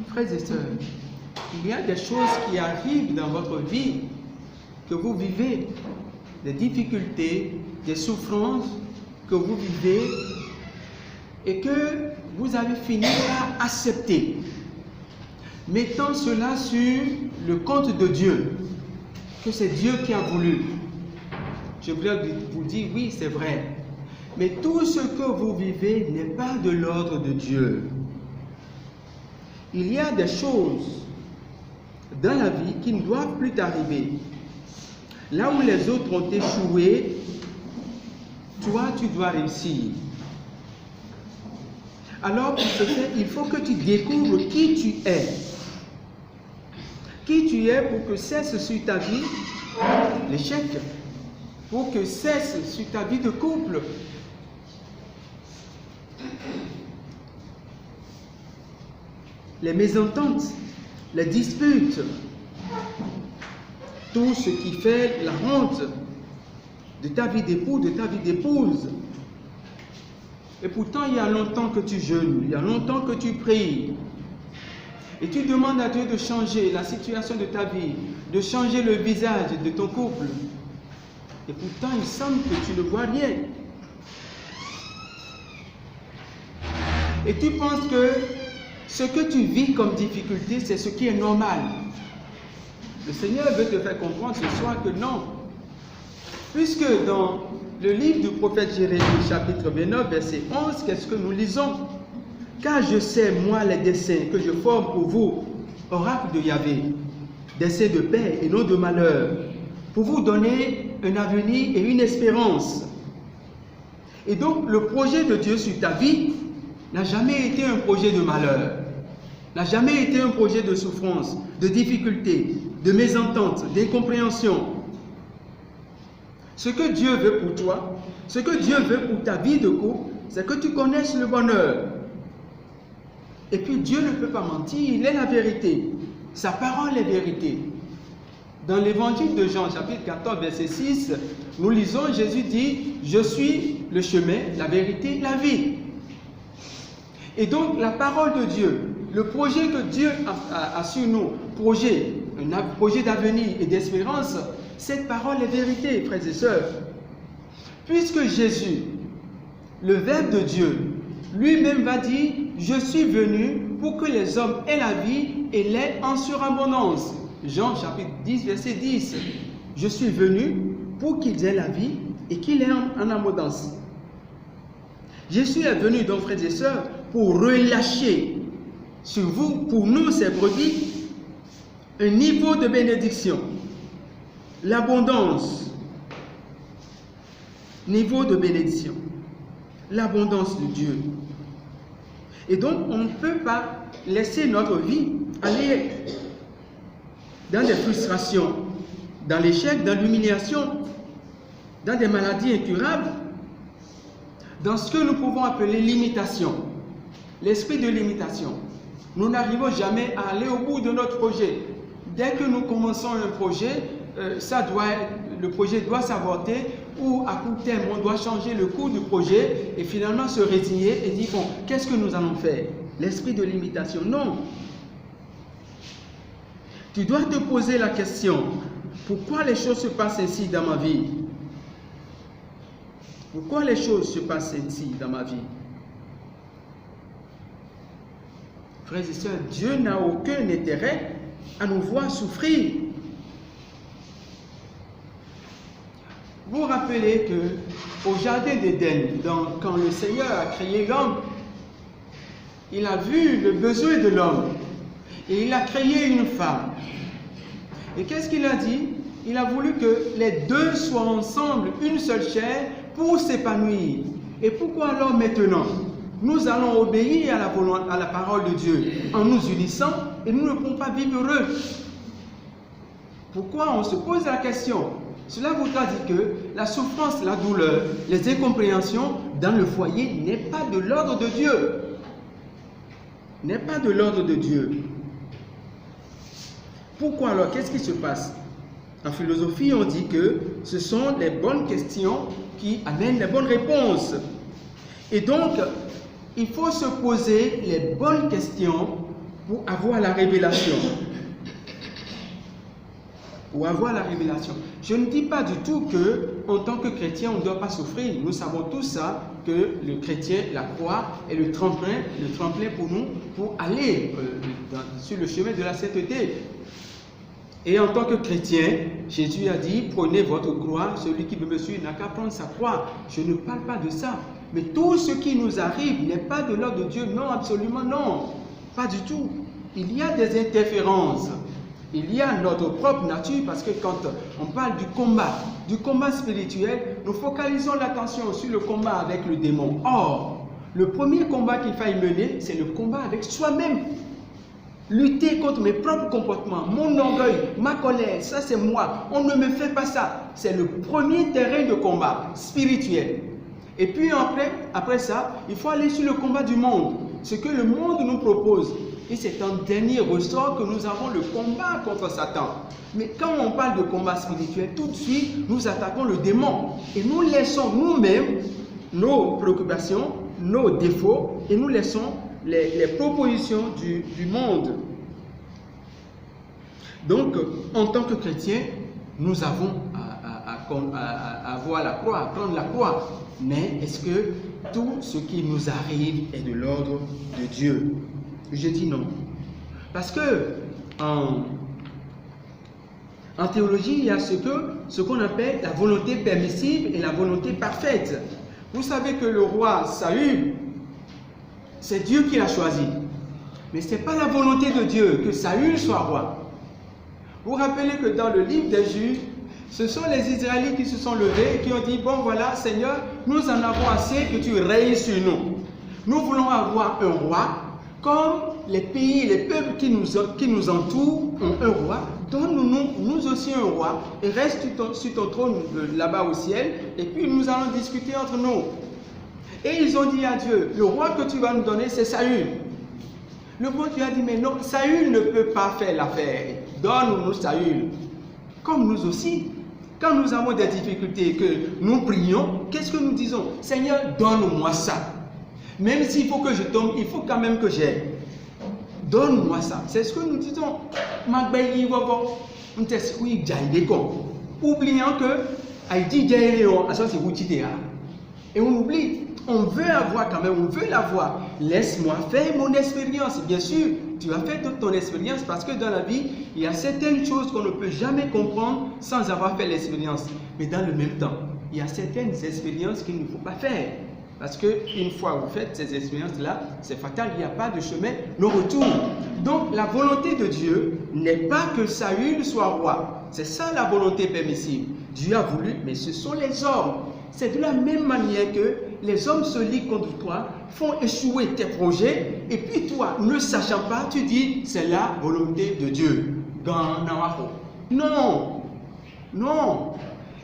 Frères et sœurs, il y a des choses qui arrivent dans votre vie, que vous vivez, des difficultés, des souffrances que vous vivez et que vous avez fini par accepter, mettant cela sur le compte de Dieu, que c'est Dieu qui a voulu. Je voulais vous dire, oui, c'est vrai, mais tout ce que vous vivez n'est pas de l'ordre de Dieu. Il y a des choses dans la vie qui ne doivent plus t'arriver. Là où les autres ont échoué, toi, tu dois réussir. Alors, pour ce faire, il faut que tu découvres qui tu es. Qui tu es pour que cesse sur ta vie l'échec, pour que cesse sur ta vie de couple. Les mésententes, les disputes, tout ce qui fait la honte de ta vie d'époux, de ta vie d'épouse. Et pourtant, il y a longtemps que tu jeûnes, il y a longtemps que tu pries. Et tu demandes à Dieu de changer la situation de ta vie, de changer le visage de ton couple. Et pourtant, il semble que tu ne vois rien. Et tu penses que ce que tu vis comme difficulté, c'est ce qui est normal. Le Seigneur veut te faire comprendre ce soir que non. Puisque dans le livre du prophète Jérémie, chapitre 29, verset 11, qu'est-ce que nous lisons? Car je sais, moi, les desseins que je forme pour vous, oracle de Yahvé, desseins de paix et non de malheur, pour vous donner un avenir et une espérance. Et donc, le projet de Dieu sur ta vie n'a jamais été un projet de malheur, n'a jamais été un projet de souffrance, de difficulté, de mésentente, d'incompréhension. Ce que Dieu veut pour toi, ce que Dieu veut pour ta vie de couple, c'est que tu connaisses le bonheur. Et puis Dieu ne peut pas mentir, il est la vérité. Sa parole est vérité. Dans l'évangile de Jean, chapitre 14, verset 6, nous lisons, Jésus dit, « Je suis le chemin, la vérité, la vie ». Et donc, la parole de Dieu, le projet que Dieu a sur nous, un projet d'avenir et d'espérance, cette parole est vérité, frères et sœurs. Puisque Jésus, le Verbe de Dieu, lui-même va dire, je suis venu pour que les hommes aient la vie et l'aient en surabondance. Jean chapitre 10, verset 10. Je suis venu pour qu'ils aient la vie et qu'ils l'aient en abondance. Jésus est venu, donc, frères et sœurs, pour relâcher sur vous, pour nous, ses brebis, un niveau de bénédiction. L'abondance. Niveau de bénédiction. L'abondance de Dieu. Et donc, on ne peut pas laisser notre vie aller dans des frustrations, dans l'échec, dans l'humiliation, dans des maladies incurables, dans ce que nous pouvons appeler l'imitation, l'esprit de l'imitation. Nous n'arrivons jamais à aller au bout de notre projet. Dès que nous commençons un projet, le projet doit s'avorter, ou à court terme, on doit changer le cours du projet et finalement se résigner et dire, bon, qu'est-ce que nous allons faire? L'esprit de l'imitation, non. Tu dois te poser la question, pourquoi les choses se passent ainsi dans ma vie? Pourquoi les choses se passent ainsi dans ma vie? Frères et sœurs, Dieu n'a aucun intérêt à nous voir souffrir. Vous vous rappelez que au jardin d'Éden, quand le Seigneur a créé l'homme, il a vu le besoin de l'homme et il a créé une femme. Et qu'est-ce qu'il a dit? Il a voulu que les deux soient ensemble, une seule chair, pour s'épanouir. Et pourquoi alors maintenant nous allons obéir à la parole de Dieu en nous unissant et nous ne pouvons pas vivre heureux? Pourquoi? On se pose la question. Cela voudra dire que la souffrance, la douleur, les incompréhensions dans le foyer n'est pas de l'ordre de Dieu. N'est pas de l'ordre de Dieu. Pourquoi alors? Qu'est-ce qui se passe? En philosophie, on dit que ce sont les bonnes questions qui amènent les bonnes réponses. Et donc, il faut se poser les bonnes questions pour avoir la révélation. Pour avoir la révélation. Je ne dis pas du tout que, en tant que chrétien, on ne doit pas souffrir. Nous savons tous ça, que le chrétien, la croix est le tremplin pour nous, pour aller sur le chemin de la sainteté. Et en tant que chrétien, Jésus a dit, prenez votre croix, celui qui veut me suivre n'a qu'à prendre sa croix. Je ne parle pas de ça. Mais tout ce qui nous arrive n'est pas de l'ordre de Dieu. Non, absolument non. Pas du tout. Il y a des interférences. Il y a notre propre nature, parce que quand on parle du combat spirituel, nous focalisons l'attention sur le combat avec le démon. Or, le premier combat qu'il faille mener, c'est le combat avec soi-même. Lutter contre mes propres comportements, mon orgueil, ma colère, ça c'est moi. On ne me fait pas ça. C'est le premier terrain de combat spirituel. Et puis après ça, il faut aller sur le combat du monde. Ce que le monde nous propose. Et c'est en dernier ressort que nous avons le combat contre Satan. Mais quand on parle de combat spirituel, tout de suite, nous attaquons le démon. Et nous laissons nous-mêmes nos préoccupations, nos défauts, et nous laissons les propositions du monde. Donc, en tant que chrétiens, nous avons à avoir la croix, à prendre la croix. Mais est-ce que tout ce qui nous arrive est de l'ordre de Dieu? Je dis non. Parce que en théologie, il y a ce qu'on appelle la volonté permissive et la volonté parfaite. Vous savez que le roi Saül, c'est Dieu qui l'a choisi. Mais ce n'est pas la volonté de Dieu que Saül soit roi. Vous vous rappelez que dans le livre des Juges, ce sont les Israélites qui se sont levés et qui ont dit, bon voilà Seigneur, nous en avons assez que tu règnes sur nous. Nous voulons avoir un roi comme les pays, les peuples qui nous entourent ont un roi. Donne-nous aussi un roi et reste sur ton trône là-bas au ciel et puis nous allons discuter entre nous. Et ils ont dit à Dieu, le roi que tu vas nous donner c'est Saül. Le roi lui a dit, mais non, Saül ne peut pas faire l'affaire. Donne-nous Saül. Comme nous aussi. Quand nous avons des difficultés et que nous prions, qu'est-ce que nous disons? Seigneur, donne-moi ça. Même s'il faut que je tombe, il faut quand même que j'aie. Donne-moi ça. C'est ce que nous disons. Oubliant que et on oublie. On veut avoir quand même, on veut l'avoir. Laisse-moi faire mon expérience. Bien sûr, tu as fait toute ton expérience parce que dans la vie, il y a certaines choses qu'on ne peut jamais comprendre sans avoir fait l'expérience. Mais dans le même temps, il y a certaines expériences qu'il ne faut pas faire. Parce qu'une fois vous faites ces expériences-là, c'est fatal, il n'y a pas de chemin, no retour. Donc la volonté de Dieu n'est pas que Saül soit roi. C'est ça la volonté permissive. Dieu a voulu, mais ce sont les hommes. C'est de la même manière que les hommes se liguent contre toi, font échouer tes projets, et puis toi, ne sachant pas, tu dis, c'est la volonté de Dieu. Non, non.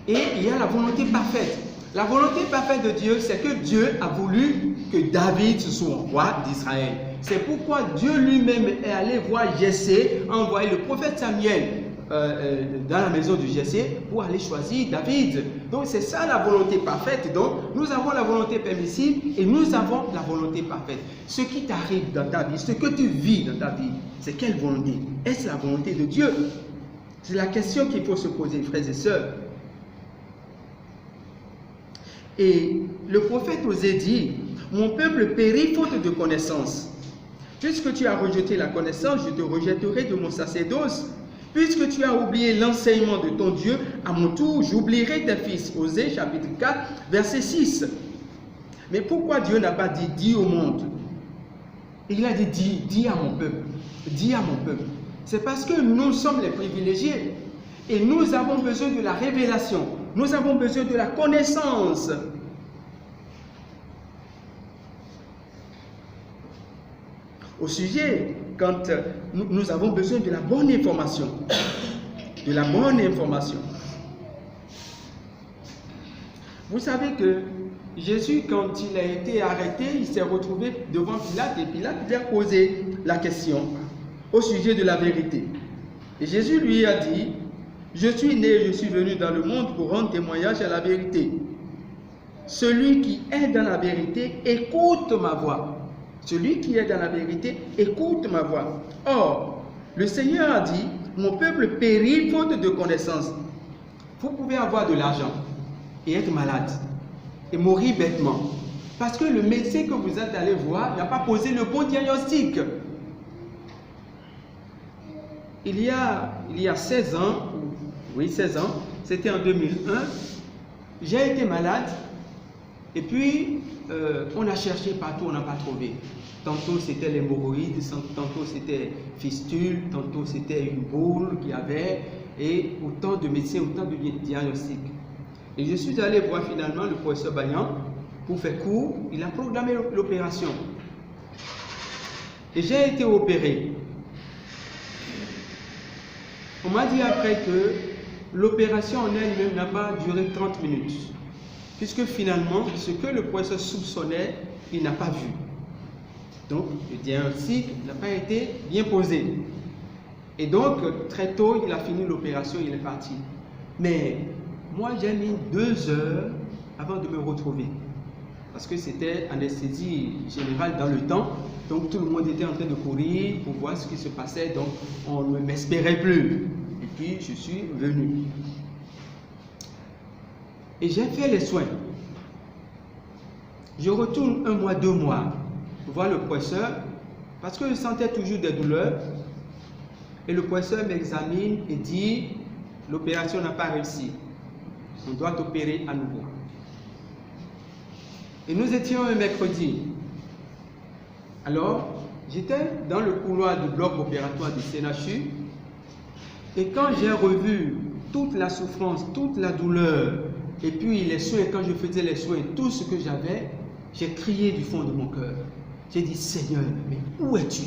Et il y a la volonté parfaite. La volonté parfaite de Dieu, c'est que Dieu a voulu que David soit roi d'Israël. C'est pourquoi Dieu lui-même est allé voir Jessé, envoyer le prophète Samuel dans la maison de Jessé pour aller choisir David. Donc c'est ça la volonté parfaite. Donc nous avons la volonté permissive et nous avons la volonté parfaite. Ce qui t'arrive dans ta vie, ce que tu vis dans ta vie, c'est quelle volonté? Est-ce la volonté de Dieu? C'est la question qu'il faut se poser, frères et sœurs. Et le prophète osait dire, mon peuple périt faute de connaissance. Puisque tu as rejeté la connaissance, je te rejetterai de mon sacerdoce. Puisque tu as oublié l'enseignement de ton Dieu, à mon tour, j'oublierai tes fils. Osée, chapitre 4, verset 6. Mais pourquoi Dieu n'a pas dit, dis au monde? Il a dit, dis à mon peuple. Dis à mon peuple. C'est parce que nous sommes les privilégiés. Et nous avons besoin de la révélation. Nous avons besoin de la connaissance. Au sujet, quand nous avons besoin de la bonne information. De la bonne information. Vous savez que Jésus, quand il a été arrêté, il s'est retrouvé devant Pilate et Pilate lui a posé la question au sujet de la vérité. Et Jésus lui a dit, je suis né, je suis venu dans le monde pour rendre témoignage à la vérité. Celui qui est dans la vérité écoute ma voix. Celui qui est dans la vérité écoute ma voix. Or, le Seigneur a dit, mon peuple périt faute de connaissance. Vous pouvez avoir de l'argent et être malade et mourir bêtement. Parce que le médecin que vous êtes allé voir n'a pas posé le bon diagnostic. Il y a 16 ans, oui 16 ans, c'était en 2001, j'ai été malade et puis on a cherché partout, on n'a pas trouvé. Tantôt c'était l'hémorroïde, tantôt c'était fistule, tantôt c'était une boule qu'il y avait, et autant de médecins, autant de diagnostics. Et je suis allé voir finalement le professeur Bayan pour faire court, il a programmé l'opération. Et j'ai été opéré. On m'a dit après que l'opération en elle-même n'a pas duré 30 minutes. Puisque finalement, ce que le professeur soupçonnait, il n'a pas vu. Donc, le diagnostic n'a pas été bien posé. Et donc, très tôt, il a fini l'opération, il est parti. Mais moi, j'ai mis 2 heures avant de me retrouver. Parce que c'était anesthésie générale dans le temps. Donc, tout le monde était en train de courir pour voir ce qui se passait. Donc, on ne m'espérait plus. Et puis, je suis venu. Et j'ai fait les soins. Je retourne 1 mois, 2 mois voir le professeur parce que je sentais toujours des douleurs. Et le professeur m'examine et dit l'opération n'a pas réussi. On doit opérer à nouveau. Et nous étions un mercredi. Alors, j'étais dans le couloir du bloc opératoire du CNHU. Et quand j'ai revu toute la souffrance, toute la douleur, et puis les soins, quand je faisais les soins, tout ce que j'avais, j'ai crié du fond de mon cœur. J'ai dit, Seigneur, mais où es-tu?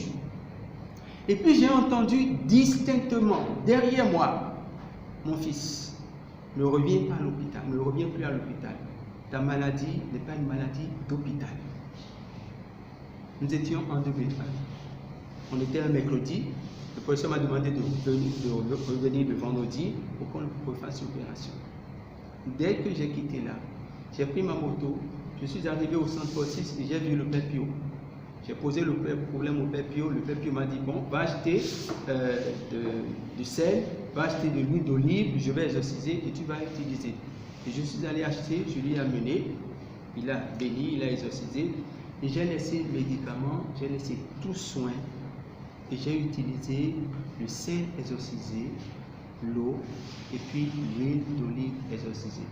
Et puis j'ai entendu distinctement, derrière moi, mon fils, ne reviens pas à l'hôpital, ne reviens plus à l'hôpital. Ta maladie n'est pas une maladie d'hôpital. Nous étions en 2001. On était un mercredi. Le professeur m'a demandé de revenir le vendredi pour qu'on refasse l'opération. Dès que j'ai quitté là, j'ai pris ma moto, je suis arrivé au centre 6 et j'ai vu le Père Pio. J'ai posé le problème au Père Pio. Le Père Pio m'a dit, bon, va acheter du sel, va acheter de l'huile d'olive, je vais exorciser et tu vas utiliser. Et je suis allé acheter, je lui ai amené, il a béni, il a exorcisé. Et j'ai laissé le médicament, j'ai laissé tout soin. Et j'ai utilisé le sel exorcisé, l'eau et puis l'huile d'olive exorcisée.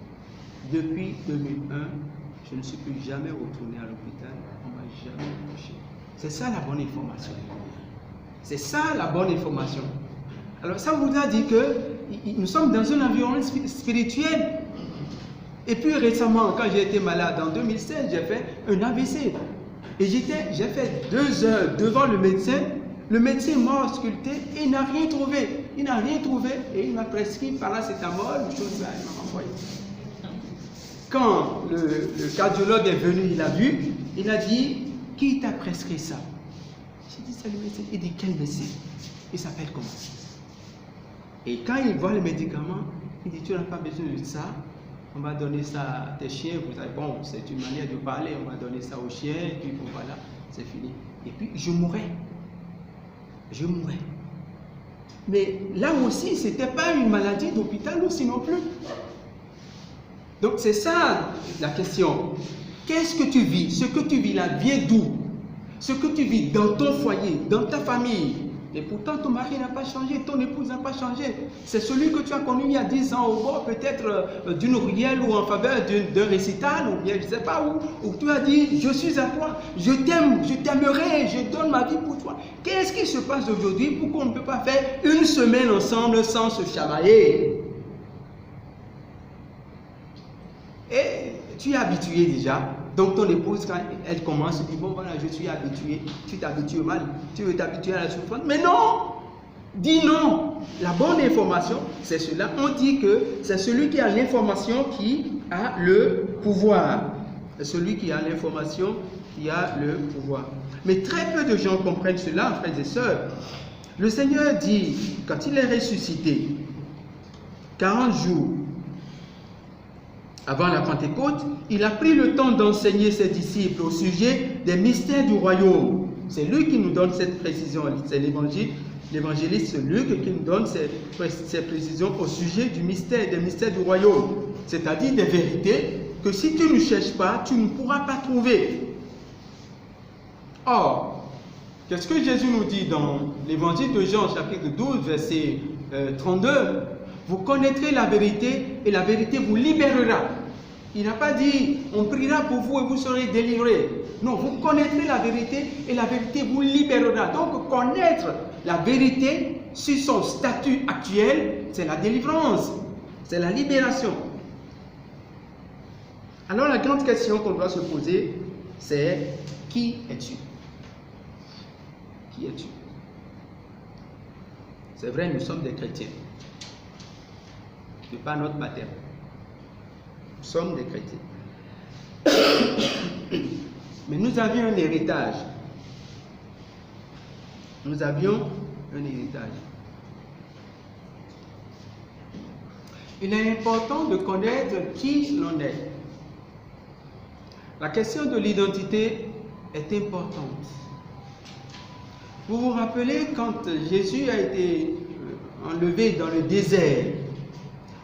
Depuis 2001, je ne suis plus jamais retourné à l'hôpital, on ne m'a jamais touché. C'est ça la bonne information. C'est ça la bonne information. Alors ça voudra dire que nous sommes dans un environnement spirituel. Et puis récemment, quand j'ai été malade en 2016, j'ai fait un AVC. Et j'ai fait 2 heures devant le médecin. Le médecin m'a ausculté et il n'a rien trouvé. Il n'a rien trouvé et il m'a prescrit paracétamol, chose là, il m'a envoyé. Quand le cardiologue est venu, il a vu, il a dit, qui t'a prescrit ça? J'ai dit, c'est le médecin. Il dit, quel médecin? Il s'appelle comment? Et quand il voit le médicament, il dit, tu n'as pas besoin de ça. On va donner ça à tes chiens. Vous savez, bon, c'est une manière de parler. On va donner ça aux chiens. Et puis bon, voilà, c'est fini. Et puis je mourrais. Je mourrais. Mais là aussi, ce n'était pas une maladie d'hôpital aussi non plus. Donc c'est ça la question. Qu'est-ce que tu vis? Ce que tu vis là vient d'où? Ce que tu vis dans ton foyer, dans ta famille. Et pourtant ton mari n'a pas changé, ton épouse n'a pas changé. C'est celui que tu as connu il y a 10 ans au bord peut-être d'une ruelle ou en faveur d'un récital ou bien je ne sais pas où tu as dit je suis à toi, je t'aime, je t'aimerai, je donne ma vie pour toi. Qu'est-ce qui se passe aujourd'hui? Pourquoi on ne peut pas faire une semaine ensemble sans se chamailler? Et tu es habitué déjà. Donc ton épouse, quand elle commence, elle dit, bon voilà, je suis habitué. Tu t'habitues au mal, tu veux t'habituer à la souffrance. Mais non! Dis non! La bonne information, c'est cela. On dit que c'est celui qui a l'information qui a le pouvoir. C'est celui qui a l'information qui a le pouvoir. Mais très peu de gens comprennent cela, frères et sœurs. Le Seigneur dit, quand il est ressuscité, 40 jours avant la Pentecôte, il a pris le temps d'enseigner ses disciples au sujet des mystères du royaume. C'est Luc qui nous donne cette précision. C'est l'évangéliste Luc qui nous donne ces précisions au sujet du mystère, des mystères du royaume. C'est-à-dire des vérités que si tu ne cherches pas, tu ne pourras pas trouver. Or, qu'est-ce que Jésus nous dit dans l'évangile de Jean, chapitre 12, verset 32? Vous connaîtrez la vérité et la vérité vous libérera. Il n'a pas dit, on priera pour vous et vous serez délivrés. Non, vous connaîtrez la vérité et la vérité vous libérera. Donc, connaître la vérité sur son statut actuel, c'est la délivrance, c'est la libération. Alors, la grande question qu'on doit se poser, c'est qui es-tu? Qui es-tu? C'est vrai, nous sommes des chrétiens. Ce n'est pas notre baptême. Nous sommes des chrétiens. Mais nous avions un héritage. Nous avions un héritage. Il est important de connaître qui l'on est. La question de l'identité est importante. Vous vous rappelez quand Jésus a été enlevé dans le désert,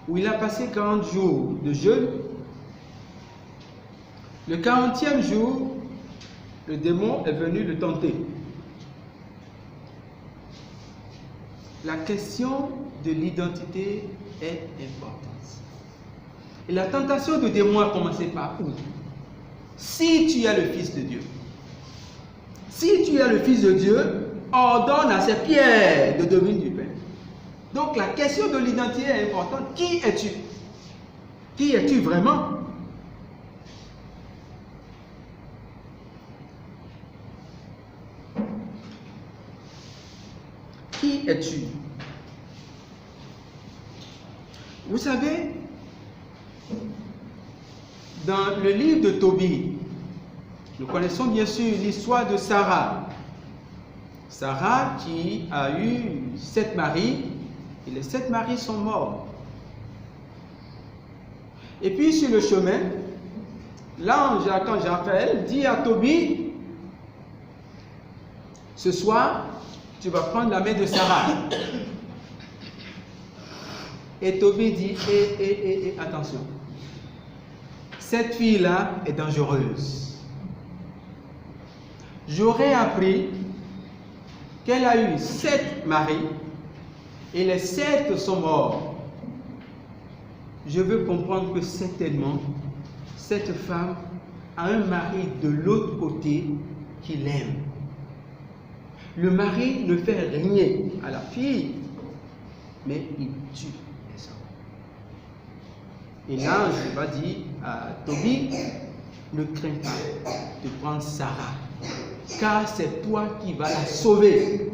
où il a passé 40 jours de jeûne. Le 40e jour, le démon est venu le tenter. La question de l'identité est importante. Et la tentation du démon a commencé par où? Si tu es le Fils de Dieu. Si tu es le Fils de Dieu, ordonne à ces pierres de devenir du pain. Donc la question de l'identité est importante. Qui es-tu? Qui es-tu vraiment? Qui es-tu? Vous savez, dans le livre de Tobie, nous connaissons bien sûr l'histoire de Sarah. Sarah qui a eu 7 maris, et les 7 maris sont morts. Et puis sur le chemin, l'ange archange Raphaël dit à Tobie, ce soir, tu vas prendre la main de Sarah. Et Tobie dit, attention, cette fille-là est dangereuse. J'aurais appris qu'elle a eu 7 maris et les 7 sont morts. Je veux comprendre que certainement, cette femme a un mari de l'autre côté qui l'aime. Le mari ne fait rien à la fille, mais il tue les hommes. Et l'ange va dire à Tobie, ne crains pas de prendre Sarah, car c'est toi qui vas la sauver.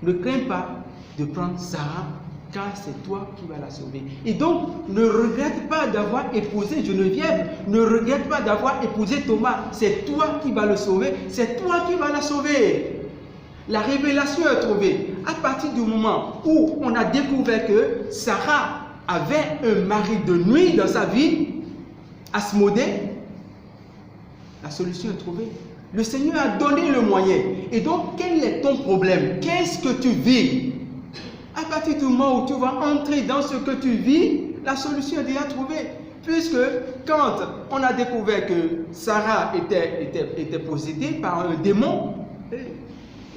Ne crains pas de prendre Sarah, car c'est toi qui vas la sauver. Et donc, ne regrette pas d'avoir épousé Geneviève, ne regrette pas d'avoir épousé Thomas. C'est toi qui vas le sauver, c'est toi qui vas la sauver. La révélation est trouvée à partir du moment où on a découvert que Sarah avait un mari de nuit dans sa vie, Asmodée. La solution est trouvée. Le Seigneur a donné le moyen. Et donc, quel est ton problème? Qu'est-ce que tu vis? À partir du moment où tu vas entrer dans ce que tu vis, la solution est déjà trouvée. Puisque quand on a découvert que Sarah était possédée par un démon,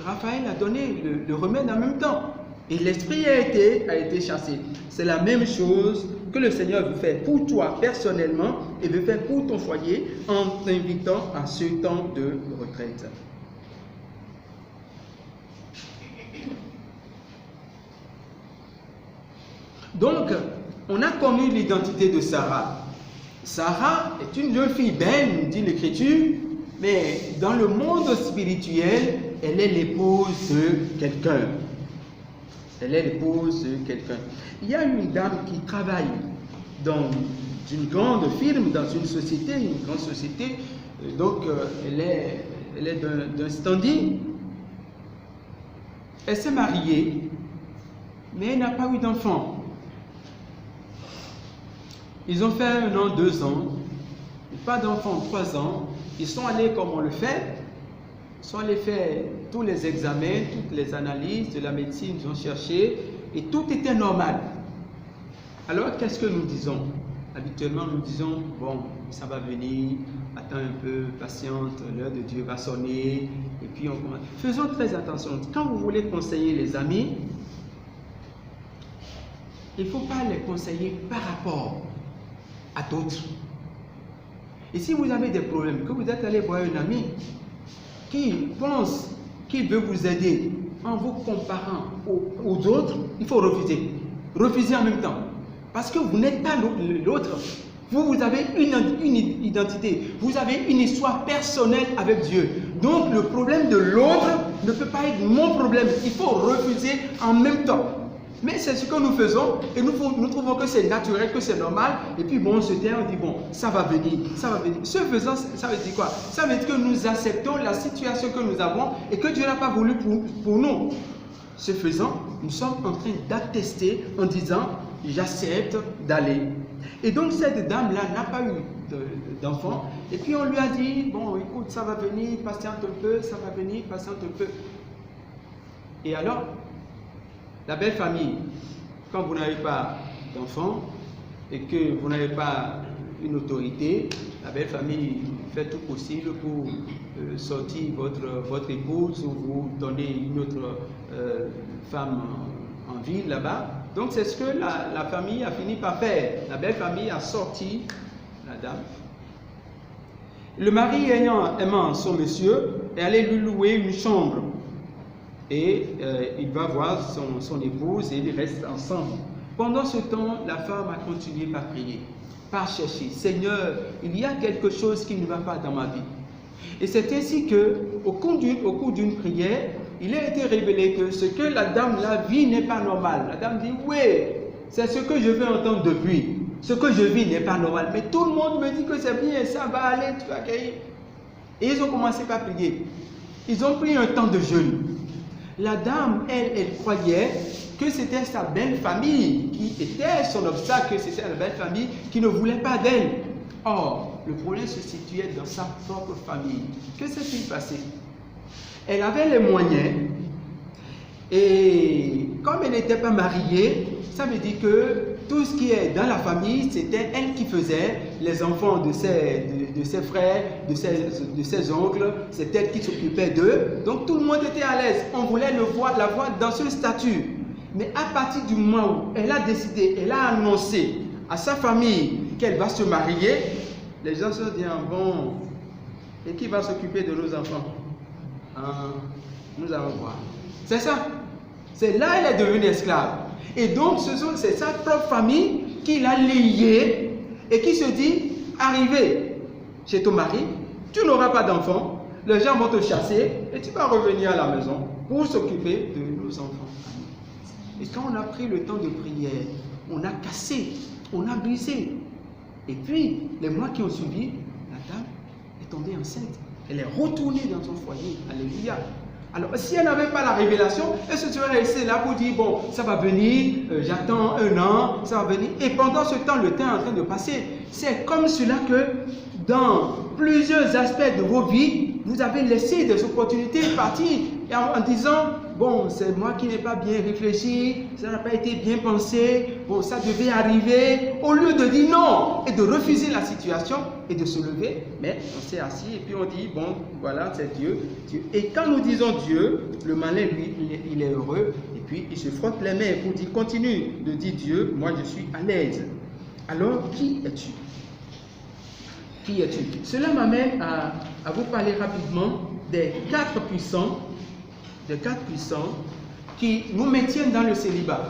Raphaël a donné le remède en même temps. Et l'esprit a été chassé. C'est la même chose que le Seigneur veut faire pour toi personnellement et veut faire pour ton foyer en t'invitant à ce temps de retraite. Donc, on a connu l'identité de Sarah. Sarah est une jeune fille belle, dit l'Écriture, mais dans le monde spirituel, elle est l'épouse de quelqu'un. Elle est l'épouse de quelqu'un. Il y a une dame qui travaille dans une grande firme, dans une grande société. Donc, elle est d'un standing. Elle s'est mariée, mais elle n'a pas eu d'enfant. Ils ont fait 1 an, 2 ans, pas d'enfant, 3 ans. Ils sont allés comme on le fait. Ils sont allés faire tous les examens, toutes les analyses de la médecine, ils ont cherché et tout était normal. Alors, qu'est-ce que nous disons? Habituellement, nous disons, bon, ça va venir, attends un peu, patiente, l'heure de Dieu va sonner, et puis on commence. Faisons très attention. Quand vous voulez conseiller les amis, il ne faut pas les conseiller par rapport à d'autres. Et si vous avez des problèmes, que vous êtes allé voir un ami qui pense qu'il veut vous aider en vous comparant aux autres, il faut refuser. Refuser en même temps. Parce que vous n'êtes pas l'autre. Vous avez une identité. Vous avez une histoire personnelle avec Dieu. Donc le problème de l'autre ne peut pas être mon problème. Il faut refuser en même temps. Mais c'est ce que nous faisons et nous trouvons que c'est naturel, que c'est normal. Et puis bon, on se tait, on dit bon, ça va venir, ça va venir. Ce faisant, ça veut dire quoi? Ça veut dire que nous acceptons la situation que nous avons et que Dieu n'a pas voulu pour nous. Ce faisant, nous sommes en train d'attester en disant j'accepte d'aller. Et donc cette dame-là n'a pas eu d'enfant. Et puis on lui a dit bon, écoute, ça va venir, patiente un peu, ça va venir, patiente un peu. Et alors, la belle famille, quand vous n'avez pas d'enfant et que vous n'avez pas une autorité, la belle famille fait tout possible pour sortir votre épouse ou vous donner une autre femme en ville là-bas. Donc c'est ce que la famille a fini par faire. La belle famille a sorti la dame. Le mari aimant son monsieur est allé lui louer une chambre. Et il va voir son épouse et ils restent ensemble. Pendant ce temps, la femme a continué par prier, par chercher. Seigneur, il y a quelque chose qui ne va pas dans ma vie. Et c'est ainsi qu'au cours d'une prière, il a été révélé que ce que la dame là vit n'est pas normal. La dame dit, oui, c'est ce que je veux entendre depuis. Ce que je vis n'est pas normal. Mais tout le monde me dit que c'est bien, ça va aller, tu vas guérir. Et ils ont commencé par prier. Ils ont pris un temps de jeûne. La dame, elle croyait que c'était sa belle famille qui était son obstacle, que c'était la belle famille qui ne voulait pas d'elle. Or, le problème se situait dans sa propre famille. Que s'est-il passé? Elle avait les moyens et comme elle n'était pas mariée, ça veut dire que tout ce qui est dans la famille, c'était elle qui faisait. Les enfants de ses frères, de ses oncles, c'est elle qui s'occupait d'eux. Donc tout le monde était à l'aise. On voulait la voir dans ce statut. Mais à partir du moment où elle a décidé, elle a annoncé à sa famille qu'elle va se marier, les gens se disent, bon, et qui va s'occuper de nos enfants? Nous allons voir. C'est ça. C'est là qu'elle est devenue esclave. Et donc, c'est sa propre famille qui l'a liée et qui se dit, arrivé chez ton mari, tu n'auras pas d'enfant, les gens vont te chasser et tu vas revenir à la maison pour s'occuper de nos enfants. Et quand on a pris le temps de prière, on a cassé, on a brisé. Et puis, les mois qui ont suivi, la dame est tombée enceinte. Elle est retournée dans son foyer. Alléluia. Alors, si elle n'avait pas la révélation, elle se serait restée là pour dire, bon, ça va venir, j'attends 1 an, ça va venir. Et pendant ce temps, le temps est en train de passer. C'est comme cela que dans plusieurs aspects de vos vies, vous avez laissé des opportunités partir en disant, bon, c'est moi qui n'ai pas bien réfléchi, ça n'a pas été bien pensé, bon, ça devait arriver. Au lieu de dire non et de refuser la situation et de se lever, mais on s'est assis et puis on dit, bon, voilà, c'est Dieu. Et quand nous disons Dieu, le malin, lui, il est heureux et puis il se frotte les mains pour dire, continue de dire Dieu, moi je suis à l'aise. Alors, qui es-tu? Qui es-tu? Cela m'amène à vous parler rapidement des 4 puissants qui nous maintiennent dans le célibat.